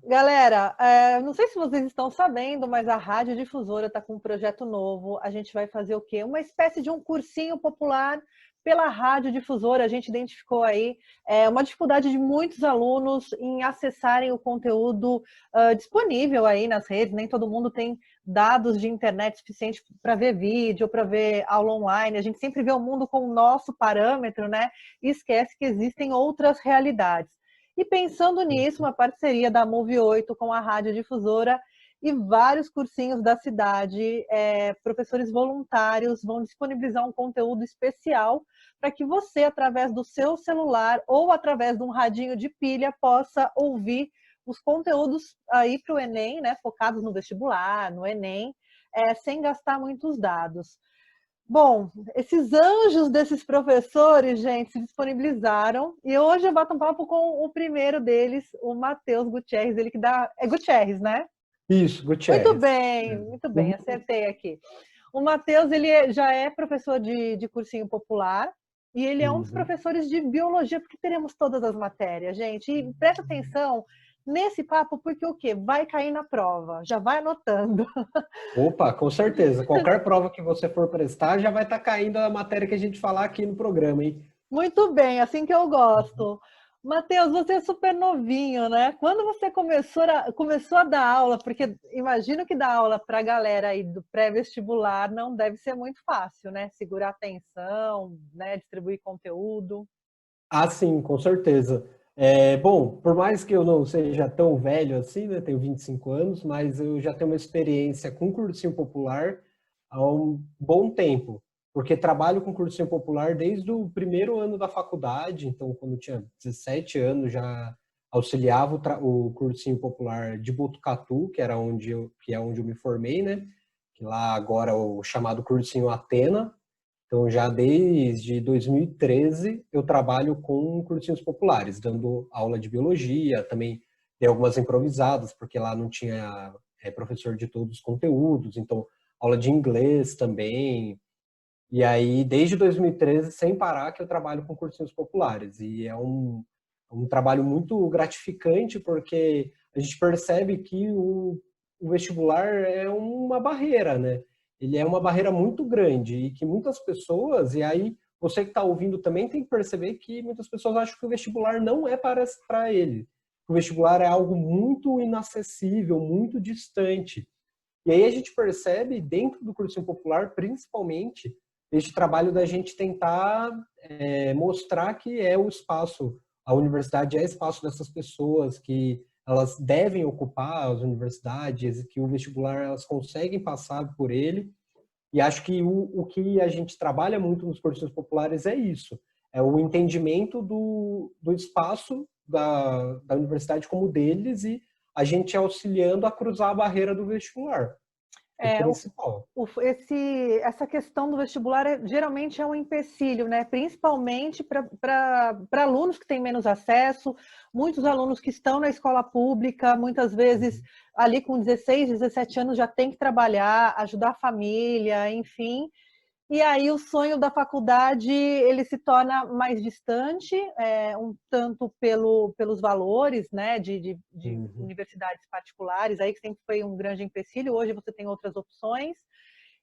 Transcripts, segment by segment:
Galera, não sei se vocês estão sabendo, mas a Rádio Difusora está com um projeto novo. A gente vai fazer o quê? Uma espécie de um cursinho popular pela Rádio Difusora. A gente identificou aí uma dificuldade de muitos alunos em acessarem o conteúdo disponível aí nas redes. Nem todo mundo tem dados de internet suficiente para ver vídeo ou para ver aula online. A gente sempre vê o mundo com o nosso parâmetro, né? E esquece que existem outras realidades. E pensando nisso, uma parceria da Move 8 com a Rádio Difusora e vários cursinhos da cidade, professores voluntários vão disponibilizar um conteúdo especial para que você, através do seu celular ou através de um radinho de pilha, possa ouvir os conteúdos aí para o Enem, né, focados no vestibular, no Enem, sem gastar muitos dados. Bom, esses anjos desses professores, gente, se disponibilizaram e hoje eu bato um papo com o primeiro deles, o Matheus Gutierrez, ele que dá... É Gutierrez, né? Isso, Gutierrez. Muito bem, acertei aqui. O Matheus, já é professor de cursinho popular e ele é um dos professores de biologia, porque teremos todas as matérias, gente. E presta atenção nesse papo, porque o quê? Vai cair na prova, já vai anotando. Opa, com certeza. Qualquer prova que você for prestar já vai estar caindo a matéria que a gente falar aqui no programa, hein? Muito bem, assim que eu gosto. Matheus, você é super novinho, né? Quando você começou a dar aula, porque imagino que dar aula para a galera aí do pré-vestibular não deve ser muito fácil, né? Segurar atenção, né? Distribuir conteúdo. Ah, sim, com certeza. Bom, por mais que eu não seja tão velho assim, né? Tenho 25 anos, mas eu já tenho uma experiência com cursinho popular há um bom tempo, porque trabalho com cursinho popular desde o primeiro ano da faculdade, então quando eu tinha 17 anos já auxiliava o cursinho popular de Botucatu, que é onde eu me formei, né? Que lá agora é o chamado cursinho Atena. Então, já desde 2013, eu trabalho com cursinhos populares, dando aula de biologia, também dei algumas improvisadas, porque lá não tinha professor de todos os conteúdos, então aula de inglês também. E aí, desde 2013, sem parar, que eu trabalho com cursinhos populares. E é um trabalho muito gratificante, porque a gente percebe que o vestibular é uma barreira, né? Ele é uma barreira muito grande e que muitas pessoas, e aí você que está ouvindo também tem que perceber que muitas pessoas acham que o vestibular não é para ele. O vestibular é algo muito inacessível, muito distante. E aí a gente percebe, dentro do cursinho popular, principalmente, este trabalho da gente tentar mostrar que é o espaço, a universidade é espaço dessas pessoas, que elas devem ocupar as universidades, que o vestibular elas conseguem passar por ele. E acho que o que a gente trabalha muito nos cursinhos populares é isso, é o entendimento do espaço da universidade como deles e a gente auxiliando a cruzar a barreira do vestibular. O É, principal. essa questão do vestibular geralmente é um empecilho, né? Principalmente para alunos que têm menos acesso, muitos alunos que estão na escola pública, muitas vezes ali com 16, 17 anos já tem que trabalhar, ajudar a família, enfim. E aí o sonho da faculdade ele se torna mais distante, um tanto pelos valores, né, de universidades particulares, aí que sempre foi um grande empecilho, hoje você tem outras opções,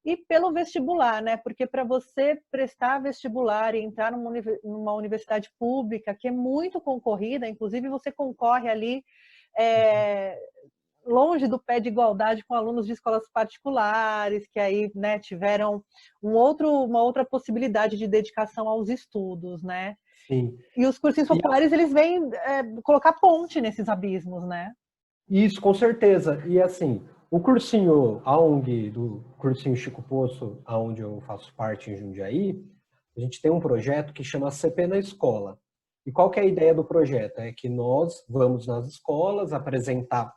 e pelo vestibular, né, porque para você prestar vestibular e entrar numa universidade pública, que é muito concorrida, inclusive você concorre ali longe do pé de igualdade com alunos de escolas particulares, que aí, né, tiveram uma outra possibilidade de dedicação aos estudos, né? Sim. E os cursinhos E populares, eles vêm colocar ponte nesses abismos, né? isso, com certeza. E assim, o cursinho, a ONG do cursinho Chico Poço, aonde eu faço parte em Jundiaí, a gente tem um projeto que chama CP na Escola. E qual que é a ideia do projeto? É que nós vamos nas escolas apresentar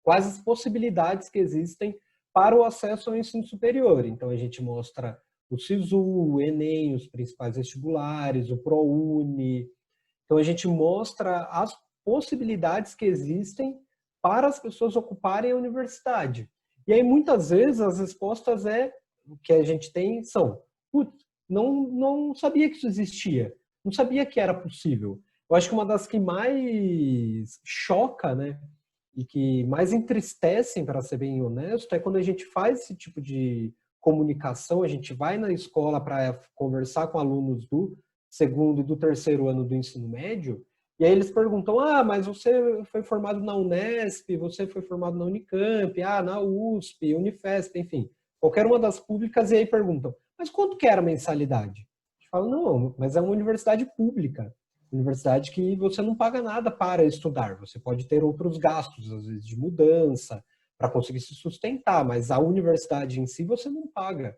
quais as possibilidades que existem para o acesso ao ensino superior. Então, a gente mostra o SISU, o Enem, os principais vestibulares, o ProUni. Então, a gente mostra as possibilidades que existem para as pessoas ocuparem a universidade. E aí, muitas vezes, as respostas que a gente tem são: putz, não sabia que isso existia, não sabia que era possível. Eu acho que uma das que mais choca, né, e que mais entristecem, para ser bem honesto, é quando a gente faz esse tipo de comunicação, a gente vai na escola para conversar com alunos do segundo e do terceiro ano do ensino médio, e aí eles perguntam, mas você foi formado na Unesp, você foi formado na Unicamp, na USP, Unifesp, enfim, qualquer uma das públicas, e aí perguntam, mas quanto que era a mensalidade? A gente fala, não, mas é uma universidade pública, universidade que você não paga nada para estudar, você pode ter outros gastos, às vezes de mudança, para conseguir se sustentar, mas a universidade em si você não paga.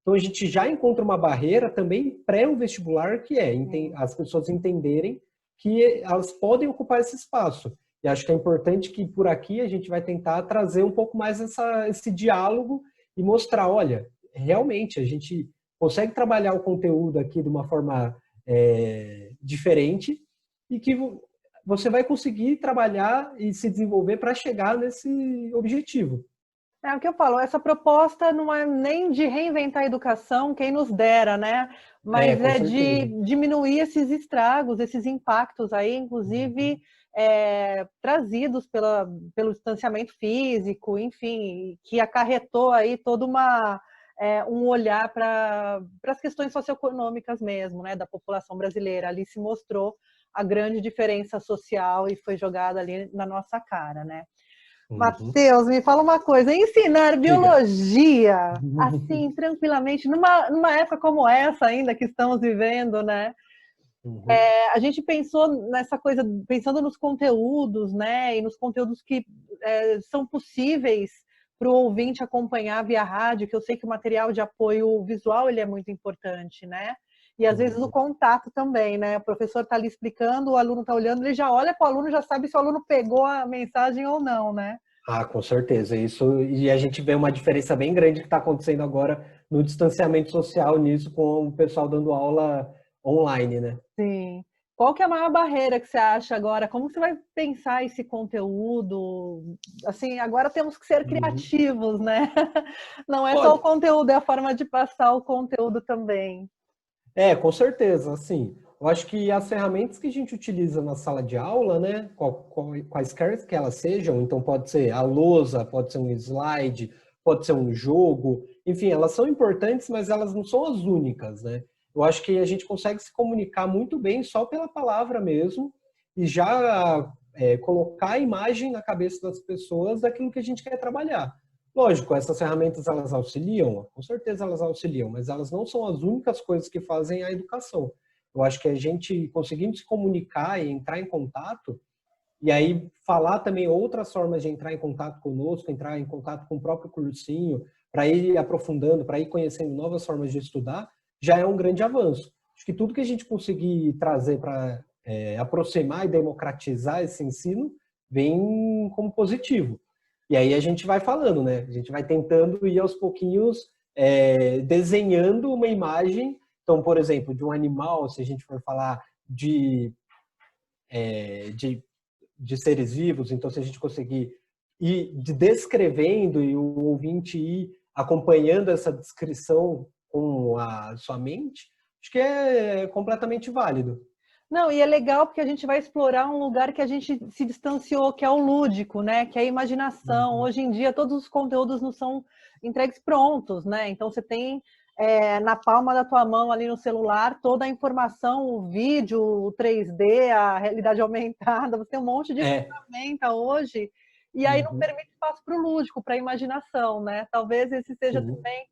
Então a gente já encontra uma barreira também pré o vestibular, que é as pessoas entenderem que elas podem ocupar esse espaço. E acho que é importante que por aqui a gente vai tentar trazer um pouco mais esse diálogo e mostrar, olha, realmente a gente consegue trabalhar o conteúdo aqui de uma forma diferente e que você vai conseguir trabalhar e se desenvolver para chegar nesse objetivo. É o que eu falo, essa proposta não é nem de reinventar a educação, quem nos dera, né? Mas Com de certeza. diminuir esses estragos, esses impactos aí, inclusive trazidos pelo distanciamento físico, enfim, que acarretou aí toda um olhar para as questões socioeconômicas mesmo, né, da população brasileira. Ali se mostrou a grande diferença social e foi jogada ali na nossa cara, né? Matheus, me fala uma coisa, ensinar biologia, assim, tranquilamente, numa época como essa ainda que estamos vivendo, né? A gente pensou nessa coisa, pensando nos conteúdos, né? E nos conteúdos que são possíveis para o ouvinte acompanhar via rádio, que eu sei que o material de apoio visual ele é muito importante, né? E às vezes o contato também, né? O professor está ali explicando, o aluno está olhando, ele já olha para o aluno, já sabe se o aluno pegou a mensagem ou não, né? Com certeza. Isso, e a gente vê uma diferença bem grande que está acontecendo agora no distanciamento social nisso, com o pessoal dando aula online, né? Sim. Qual que é a maior barreira que você acha agora? Como você vai pensar esse conteúdo? Assim, agora temos que ser criativos, né? Não é só o Olha, conteúdo, é a forma de passar o conteúdo também. com certeza, assim, eu acho que as ferramentas que a gente utiliza na sala de aula, né, quaisquer que elas sejam, então pode ser a lousa, pode ser um slide, pode ser um jogo, enfim, elas são importantes, mas elas não são as únicas, né? Eu acho que a gente consegue se comunicar muito bem só pela palavra mesmo e já colocar a imagem na cabeça das pessoas daquilo que a gente quer trabalhar. Lógico, essas ferramentas elas auxiliam, com certeza elas auxiliam, mas elas não são as únicas coisas que fazem a educação. Eu acho que a gente conseguindo se comunicar e entrar em contato, e aí falar também outras formas de entrar em contato conosco, entrar em contato com o próprio cursinho, para ir aprofundando, para ir conhecendo novas formas de estudar, já é um grande avanço. Acho que tudo que a gente conseguir trazer para aproximar e democratizar esse ensino vem como positivo. E aí a gente vai falando, né? A gente vai tentando ir aos pouquinhos desenhando uma imagem. Então, por exemplo, de um animal, se a gente for falar de seres vivos, então se a gente conseguir ir descrevendo e o ouvinte ir acompanhando essa descrição com a sua mente, acho que é completamente válido. Não, e é legal porque a gente vai explorar um lugar que a gente se distanciou, que é o lúdico, né? Que é a imaginação. Hoje em dia, todos os conteúdos não são entregues prontos, né? Então, você tem na palma da tua mão, ali no celular, toda a informação, o vídeo, o 3D, a realidade aumentada. Você tem um monte de ferramenta hoje. E aí não permite espaço para o lúdico, para a imaginação, né? Talvez esse seja também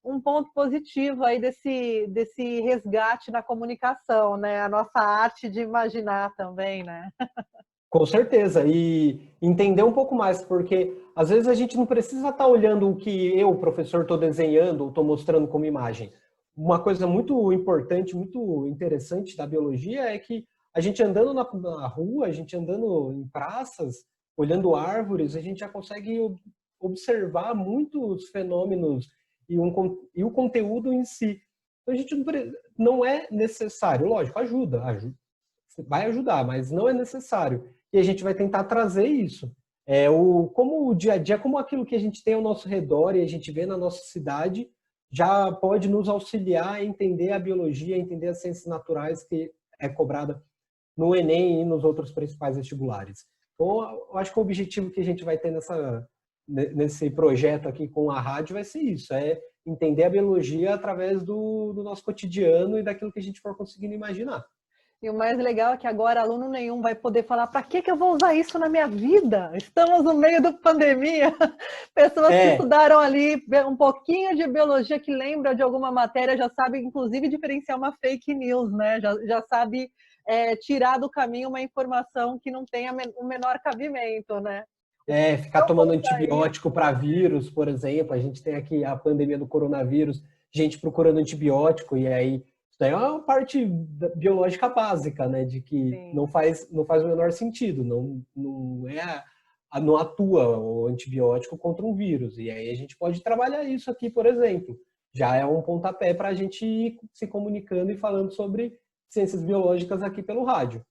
um ponto positivo aí desse resgate na comunicação, né? A nossa arte de imaginar também, né? Com certeza, e entender um pouco mais, porque às vezes a gente não precisa estar olhando o que eu, professor, estou desenhando ou estou mostrando como imagem. Uma coisa muito importante, muito interessante da biologia é que a gente andando na rua, a gente andando em praças, olhando árvores, a gente já consegue observar muitos fenômenos e o conteúdo em si. Então a gente não é necessário, lógico, ajuda, vai ajudar, mas não é necessário. E a gente vai tentar trazer isso. Como o dia a dia, como aquilo que a gente tem ao nosso redor e a gente vê na nossa cidade, já pode nos auxiliar a entender a biologia, a entender as ciências naturais que é cobrada no Enem e nos outros principais vestibulares. Então, eu acho que o objetivo que a gente vai ter nesse projeto aqui com a rádio vai ser isso, é entender a biologia através do nosso cotidiano e daquilo que a gente for conseguindo imaginar. E o mais legal é que agora aluno nenhum vai poder falar para que eu vou usar isso na minha vida? Estamos no meio da pandemia. Pessoas que estudaram ali um pouquinho de biologia, que lembra de alguma matéria, já sabe, inclusive, diferenciar uma fake news, né? Já sabe tirar do caminho uma informação que não tenha o menor cabimento, né? Ficar tomando antibiótico para vírus, por exemplo. A gente tem aqui a pandemia do coronavírus, gente procurando antibiótico, e aí isso é uma parte biológica básica, né? De que não faz o menor sentido, não atua o antibiótico contra um vírus. E aí a gente pode trabalhar isso aqui, por exemplo. Já é um pontapé para a gente ir se comunicando e falando sobre ciências biológicas aqui pelo rádio.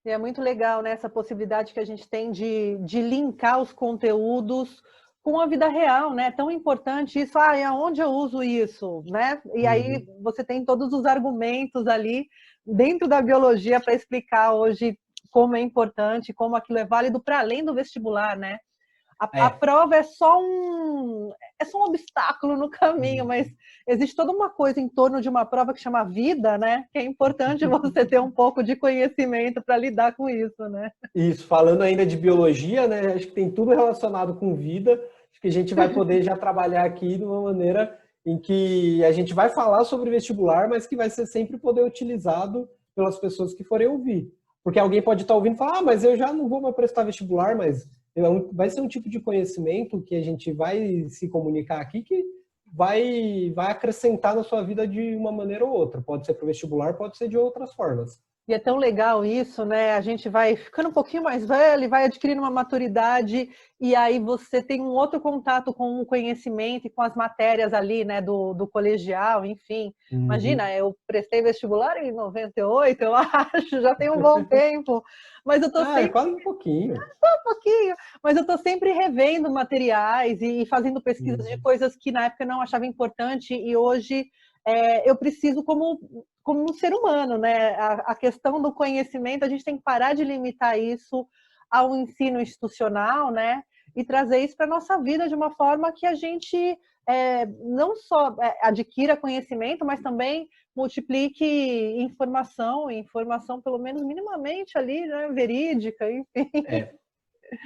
E é muito legal, né, essa possibilidade que a gente tem de linkar os conteúdos com a vida real, né? É tão importante isso. E aonde eu uso isso, né? E aí você tem todos os argumentos ali dentro da biologia para explicar hoje como é importante, como aquilo é válido para além do vestibular, né? A prova é só um obstáculo no caminho, mas existe toda uma coisa em torno de uma prova que chama vida, né? Que é importante você ter um pouco de conhecimento para lidar com isso, né? Isso, falando ainda de biologia, né? Acho que tem tudo relacionado com vida. Acho que a gente vai poder já trabalhar aqui de uma maneira em que a gente vai falar sobre vestibular, mas que vai ser sempre poder utilizado pelas pessoas que forem ouvir. Porque alguém pode estar ouvindo e falar, mas eu já não vou mais prestar vestibular, mas vai ser um tipo de conhecimento que a gente vai se comunicar aqui que vai acrescentar na sua vida de uma maneira ou outra. Pode ser para o vestibular, pode ser de outras formas. E é tão legal isso, né? A gente vai ficando um pouquinho mais velho, vai adquirindo uma maturidade, e aí você tem um outro contato com o conhecimento e com as matérias ali, né, do colegial, enfim. Imagina, eu prestei vestibular em 98, eu acho, já tem um bom tempo. Mas eu tô sempre... quase um pouquinho. Só um pouquinho. Mas eu tô sempre revendo materiais e fazendo pesquisas de coisas que na época não achava importante, e hoje eu preciso como um ser humano, né? A questão do conhecimento, a gente tem que parar de limitar isso ao ensino institucional, né? E trazer isso para a nossa vida de uma forma que a gente não só adquira conhecimento, mas também multiplique informação pelo menos minimamente ali, né? Verídica, enfim.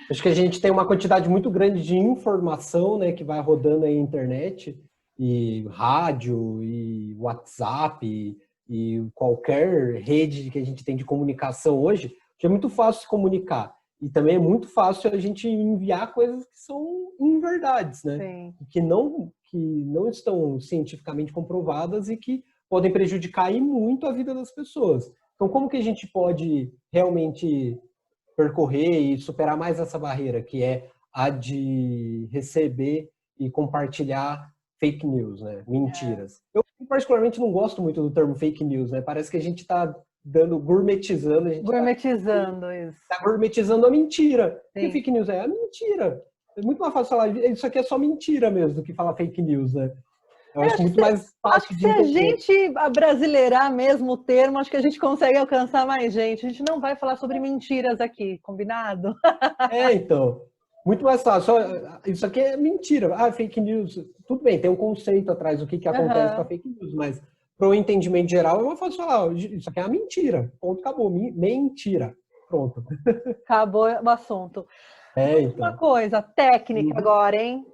Acho que a gente tem uma quantidade muito grande de informação, né, que vai rodando aí na internet, e rádio, e WhatsApp, e qualquer rede que a gente tem de comunicação hoje, que é muito fácil se comunicar. E também é muito fácil a gente enviar coisas que são inverdades, né? Sim. Que não estão cientificamente comprovadas e que podem prejudicar aí muito a vida das pessoas. Então, como que a gente pode realmente percorrer e superar mais essa barreira, que é a de receber e compartilhar fake news, né? Mentiras. Eu particularmente não gosto muito do termo fake news, né? Parece que a gente está gourmetizando. Gourmetizando isso. Está gourmetizando a mentira. Sim. E fake news é a mentira. É muito mais fácil falar, isso aqui é só mentira mesmo, do que falar fake news, né? Eu acho muito mais fácil acho que se a gente abrasileirar mesmo o termo, acho que a gente consegue alcançar mais gente. A gente não vai falar sobre mentiras aqui, combinado? Então. Muito mais fácil. Isso aqui é mentira. Fake news. Tudo bem, tem um conceito atrás do que acontece com a fake news, mas para o entendimento geral é mais fácil falar, isso aqui é uma mentira. Ponto, acabou. Mentira. Pronto. Acabou o assunto. Então. Uma coisa técnica agora, hein?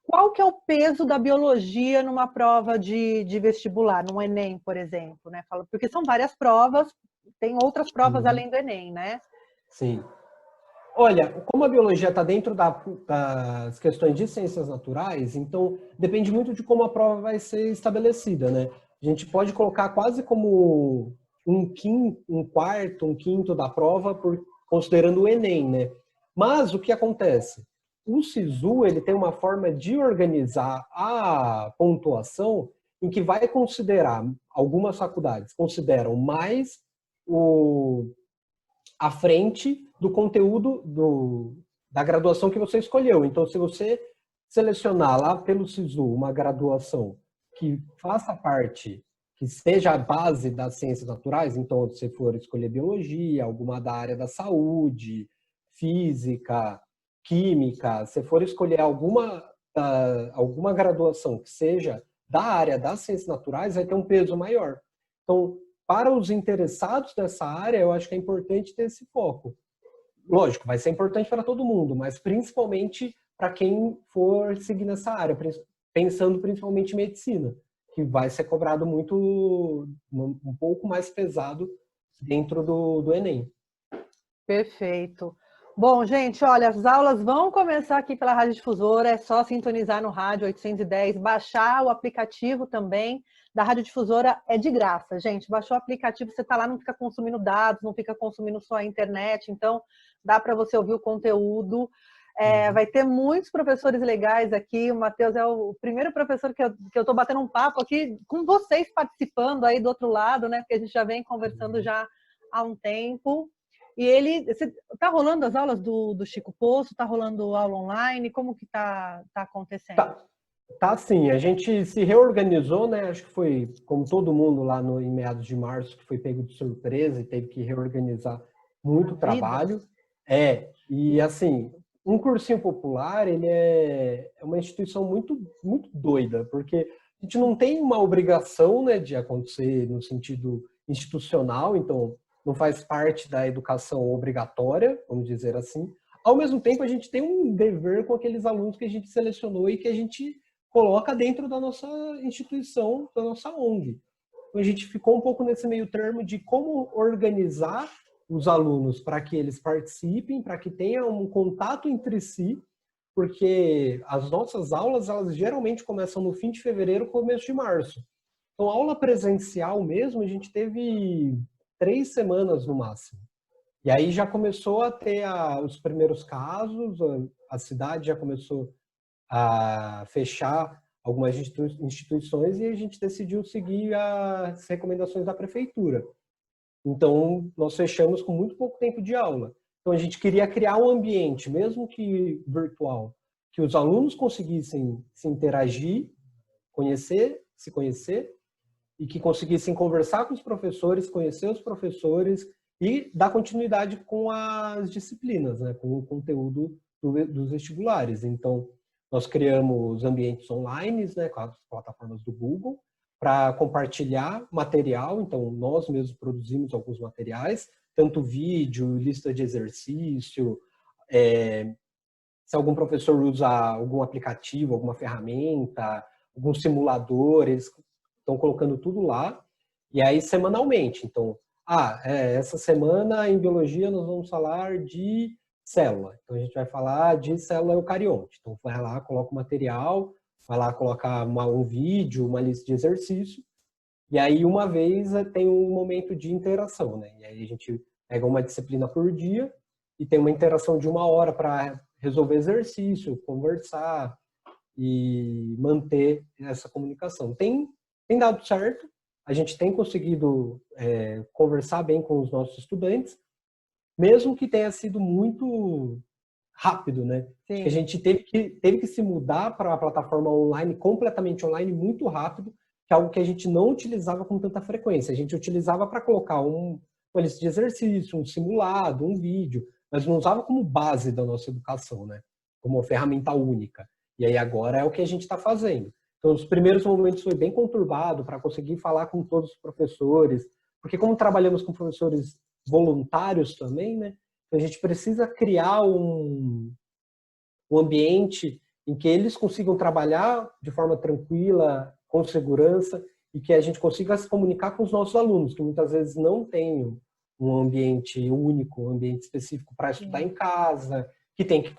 Qual que é o peso da biologia numa prova de vestibular, no Enem, por exemplo, né? Porque são várias provas, tem outras provas além do Enem, né? Sim. Olha, como a biologia está dentro das questões de ciências naturais, então depende muito de como a prova vai ser estabelecida, né? A gente pode colocar quase como um quarto, um quinto da prova, considerando o Enem, né? Mas o que acontece? O SISU ele tem uma forma de organizar a pontuação em que vai considerar, algumas faculdades consideram mais a frente do conteúdo da graduação que você escolheu. Então, se você selecionar lá pelo SISU uma graduação que faça parte, que seja a base das ciências naturais, então, se for escolher biologia, alguma da área da saúde, física, química, se for escolher alguma graduação que seja da área das ciências naturais, vai ter um peso maior. Então, para os interessados dessa área, eu acho que é importante ter esse foco. Lógico, vai ser importante para todo mundo, mas principalmente para quem for seguir nessa área, pensando principalmente em medicina, que vai ser cobrado muito, um pouco mais pesado dentro do Enem. Perfeito. Bom, gente, olha, as aulas vão começar aqui pela Rádio Difusora, é só sintonizar no rádio 810, baixar o aplicativo também da Rádio Difusora, é de graça, gente. Baixou o aplicativo, você está lá, não fica consumindo dados, não fica consumindo só a internet, então dá para você ouvir o conteúdo. Vai ter muitos professores legais aqui, o Matheus é o primeiro professor que eu estou batendo um papo aqui com vocês participando aí do outro lado, né? Porque a gente já vem conversando já há um tempo. E tá rolando as aulas do Chico Poço? Tá rolando aula online? Como que tá acontecendo? Tá sim, a gente se reorganizou, né? Acho que foi como todo mundo lá em meados de março, que foi pego de surpresa e teve que reorganizar muito trabalho. E assim, um cursinho popular, ele é uma instituição muito, muito doida, porque a gente não tem uma obrigação, né, de acontecer no sentido institucional, então não faz parte da educação obrigatória, vamos dizer assim. Ao mesmo tempo, a gente tem um dever com aqueles alunos que a gente selecionou e que a gente coloca dentro da nossa instituição, da nossa ONG. Então, a gente ficou um pouco nesse meio termo de como organizar os alunos para que eles participem, para que tenham um contato entre si, porque as nossas aulas, elas geralmente começam no fim de fevereiro, começo de março. Então, aula presencial mesmo, a gente teve 3 semanas no máximo. E aí já começou a ter os primeiros casos, a cidade já começou a fechar algumas instituições e a gente decidiu seguir as recomendações da prefeitura. Então, nós fechamos com muito pouco tempo de aula. Então, a gente queria criar um ambiente, mesmo que virtual, que os alunos conseguissem se interagir, se conhecer, e que conseguissem conversar com os professores, conhecer os professores e dar continuidade com as disciplinas, né, com o conteúdo dos vestibulares. Então, nós criamos ambientes online, né, com as plataformas do Google, para compartilhar material. Então, nós mesmos produzimos alguns materiais, tanto vídeo, lista de exercício, se algum professor usa algum aplicativo, alguma ferramenta, algum simulador, eles estão colocando tudo lá. E aí, semanalmente. Então, essa semana em biologia nós vamos falar de célula. Então, a gente vai falar de célula eucarionte. Então, vai lá, coloca o material, vai lá colocar um vídeo, uma lista de exercício. E aí, uma vez, tem um momento de interação, né? E aí a gente pega uma disciplina por dia e tem uma interação de 1 hora para resolver exercício, conversar e manter essa comunicação. Tem dado certo, a gente tem conseguido conversar bem com os nossos estudantes, mesmo que tenha sido muito rápido, né? A gente teve que se mudar para a plataforma online, completamente online, muito rápido, que é algo que a gente não utilizava com tanta frequência. A gente utilizava para colocar uma lista de exercício, um simulado, um vídeo, mas não usava como base da nossa educação, né? Como ferramenta única. E aí agora é o que a gente está fazendo. Então, os primeiros momentos foi bem conturbado para conseguir falar com todos os professores, porque como trabalhamos com professores voluntários também, né? A gente precisa criar um ambiente em que eles consigam trabalhar de forma tranquila, com segurança, e que a gente consiga se comunicar com os nossos alunos, que muitas vezes não têm um ambiente único, um ambiente específico para estudar em casa, que tem que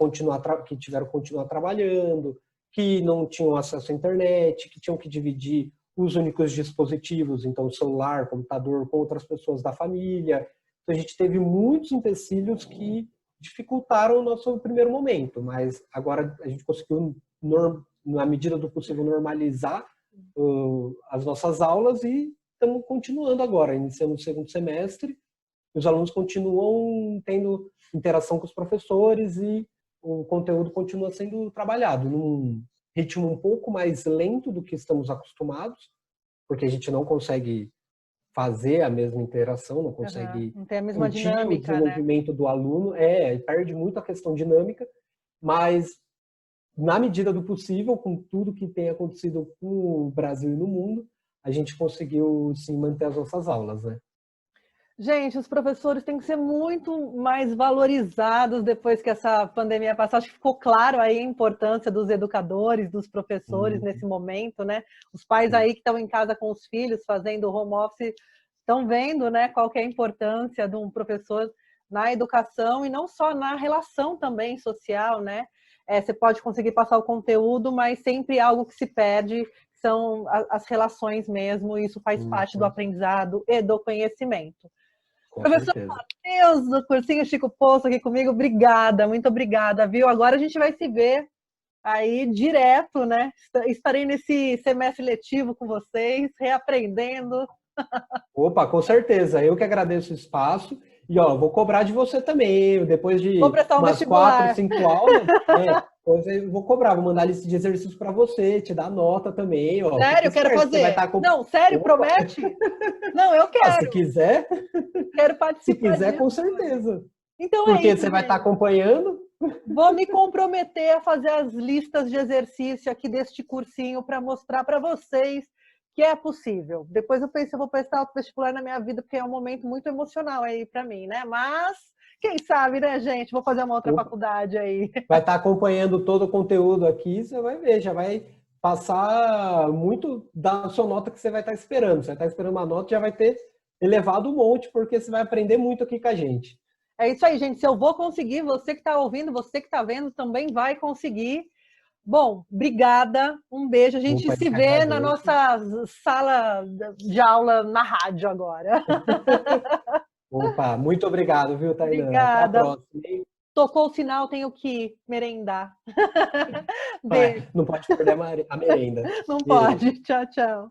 que tiveram que continuar trabalhando, que não tinham acesso à internet, que tinham que dividir os únicos dispositivos, então celular, computador, com outras pessoas da família. Então a gente teve muitos empecilhos que dificultaram o nosso primeiro momento, mas agora a gente conseguiu, na medida do possível, normalizar as nossas aulas e estamos continuando agora, iniciando o segundo semestre. Os alunos continuam tendo interação com os professores e o conteúdo continua sendo trabalhado num ritmo um pouco mais lento do que estamos acostumados, porque a gente não consegue fazer a mesma interação, não consegue Não tem a mesma sentir o dinâmica, né? desenvolvimento do aluno, perde muito a questão dinâmica, mas na medida do possível, com tudo que tem acontecido com o Brasil e no mundo, a gente conseguiu, sim, manter as nossas aulas, né? Gente, os professores têm que ser muito mais valorizados depois que essa pandemia passar. Acho que ficou claro aí a importância dos educadores, dos professores nesse momento, né? Os pais aí que estão em casa com os filhos fazendo home office estão vendo, né, qual que é a importância de um professor na educação e não só na relação também social, né? Você pode conseguir passar o conteúdo, mas sempre algo que se perde são as relações mesmo, e isso faz parte do aprendizado e do conhecimento. Com Professor certeza. Matheus, do cursinho Chico Poço aqui comigo, obrigada, muito obrigada, viu? Agora a gente vai se ver aí direto, né? Estarei nesse semestre letivo com vocês, reaprendendo. Opa, com certeza. Eu que agradeço o espaço. E, ó, vou cobrar de você também. Depois Vou de prestar um umas 4, vestibular. 5 aulas, depois eu vou cobrar. Vou mandar a lista de exercícios para você, te dar nota também, ó. Sério, Fica eu quero esperto, você vai fazer. estar com... Não, sério, Opa. promete? Não, eu Se quero. quiser, Quero se participar quiser, disso. com certeza. Então é Porque isso, você vai estar gente. acompanhando. Vou me comprometer a fazer as listas de exercício aqui deste cursinho para mostrar para vocês que é possível. Depois eu pensei, eu vou prestar outro vestibular na minha vida, porque é um momento muito emocional aí para mim, né? Mas, quem sabe, né, gente? Vou fazer uma outra faculdade aí. Vai estar acompanhando todo o conteúdo aqui, você vai ver, já vai passar muito da sua nota que você vai estar esperando. Você vai estar esperando uma nota, já vai ter elevado um monte, porque você vai aprender muito aqui com a gente. É isso aí, gente. Se eu vou conseguir, você que está ouvindo, você que está vendo, também vai conseguir. Bom, obrigada, um beijo. A gente Opa, eu se que vê na agradeço. nossa sala de aula na rádio agora. Opa, muito obrigado, viu, Tainan? Até a Obrigada. próxima. Tocou o sinal, tenho que merendar. Beijo. Não pode perder a merenda. Não Beijo. pode. Tchau, tchau.